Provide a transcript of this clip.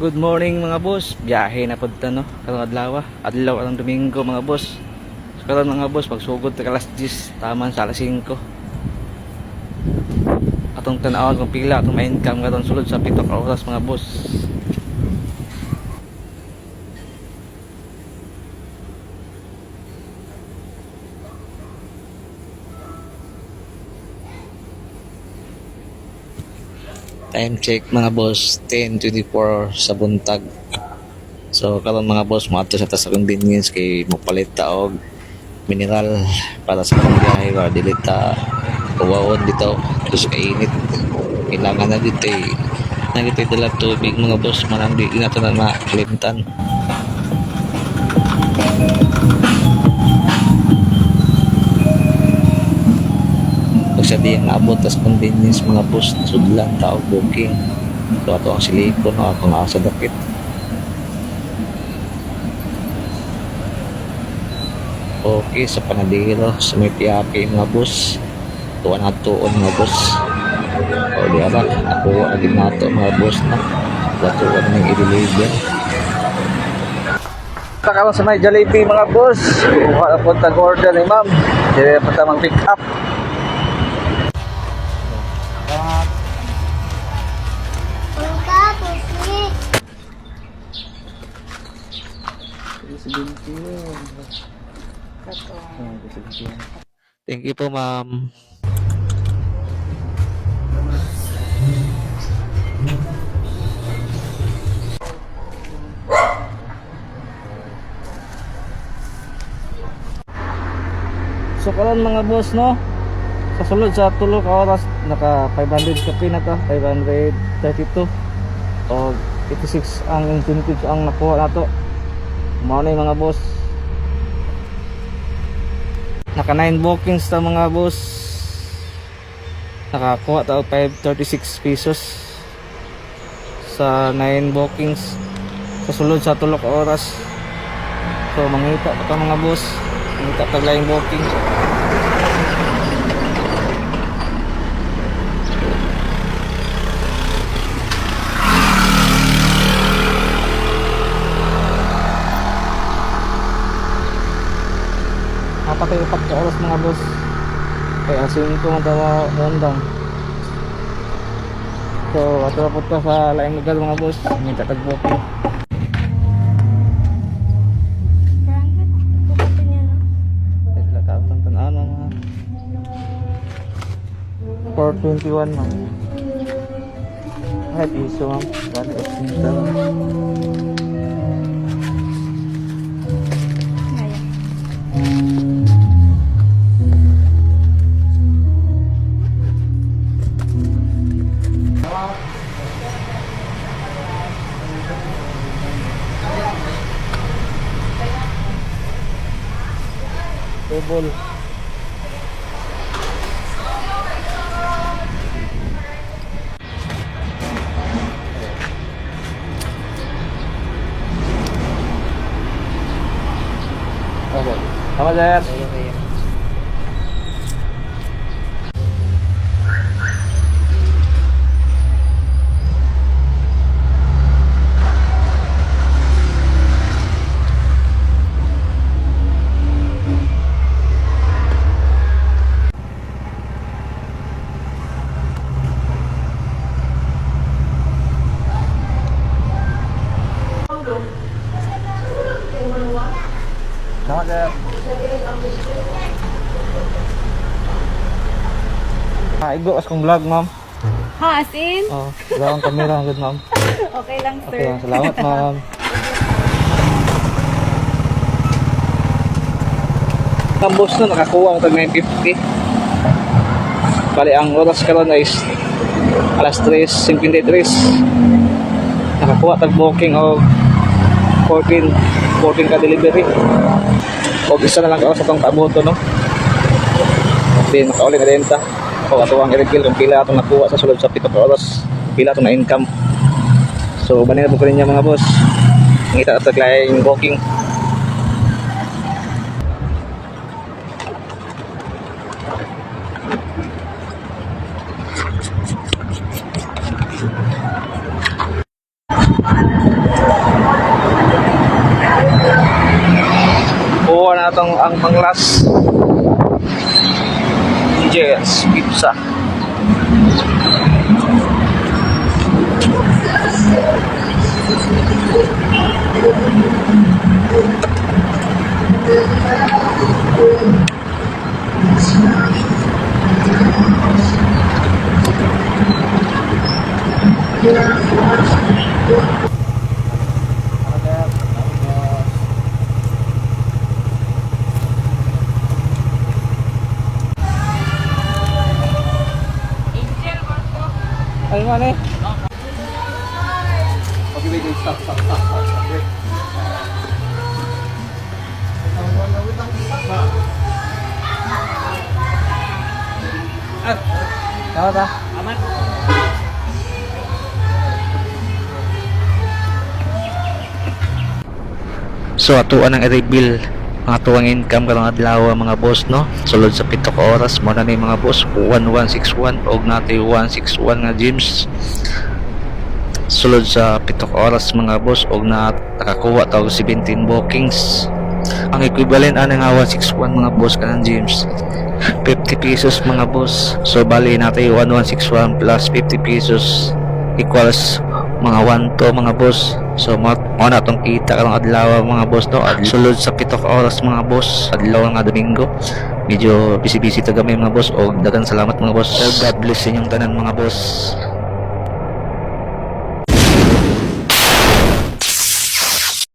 Good morning mga boss. Biyahe na pud ta no. Karong adlaw ang Domingo mga boss. So, karon mga boss pagsugod ta alas 10 taman sa alas 5. Atong tan-awon kung pila atong ma-income karon sulod sa 7 ka oras mga boss. Time check mga boss, 10:24 sa buntag. So karon mga boss, moadto sa ta sa convenience kay mopalit ta og mineral para sa kanang biyahe para dili ta uwawon dito kasi kainit. Kailangan na dito dala tubig mga boss, manang di nato na makalimtan. Sabi ang naabot tas convenience mga boss, sudlan tao booking ito ang silikon o ako nga sa dakit. Okay sa Panadero sa may Piake mga boss, tuwan na tuon mga boss o di ara ako agad nato mga boss na tuwan ng i-deliver. Pagkaroon sa may Jollibee mga boss, kuha na punta order ni ma'am, hindi pa tamang pick up. Thank you po ma'am. So karon mga boss no, sa sulod sa tulo ka oras naka 500 kape na ta, 532 o 86 ang incentive ang nakuha nato. Mao na mga boss, naka 9 bookings ta mga boss, nakakuha ta og 536 pesos sa 9 bookings sa sulod sa tulo ka oras. So mangita pa mga boss, mangita pa laing booking. Patay upat ka oras mga boss, kaya asin ko matawa rondang. So ato na po sa laing lugar mga boss, minta tag-booking. Lakatang tanaan mga 421 ma'am. Ay piso ma'am, bali of sinta table. Okay. Sama sir. Sama sir. Igo as kong vlog ma'am. Ha, as in? Oh, wala akong camera good ma'am. Okay lang, sir. Okay lang, salamat ma'am. Ang boss na nakakuha ang tag 950. Bali ang oras karon is alas 3:53. Nakakuha tag booking og 14 ka delivery. O isa na lang ka sa tong paboto no. Then makauli na din ta. O ato ang i-reveal kung pila atong nakuha sa sulod sa 7 ka oras, pila atong na-income. So banay na po niya mga boss. Ngita at taglaing booking. Manglas Angel's Pizza. Ano man eh? Okay, wait, stop. Wait. Tama ta? Aman. So atuan ang i-reveal mga tuwang income karong adlaw mga boss no. Sulod sa 7 ka oras mo na ni mga boss 1161 og natay 161 nga gyms. Sulod sa 7 ka oras mga boss og nakakuha tawag 17 bookings. Ang equivalent ana nga 161 mga boss kanang gyms 50 pesos mga boss. So bali natay 1161 plus 50 pesos equals mga 1 mga boss. So mo na tong kita karong adlaw mga boss no. Sulod sa 7 ka oras mga boss adlaw nga Domingo. Medyo busy ta gamay mga boss og daghang salamat mga boss. God bless inyong tanan mga boss.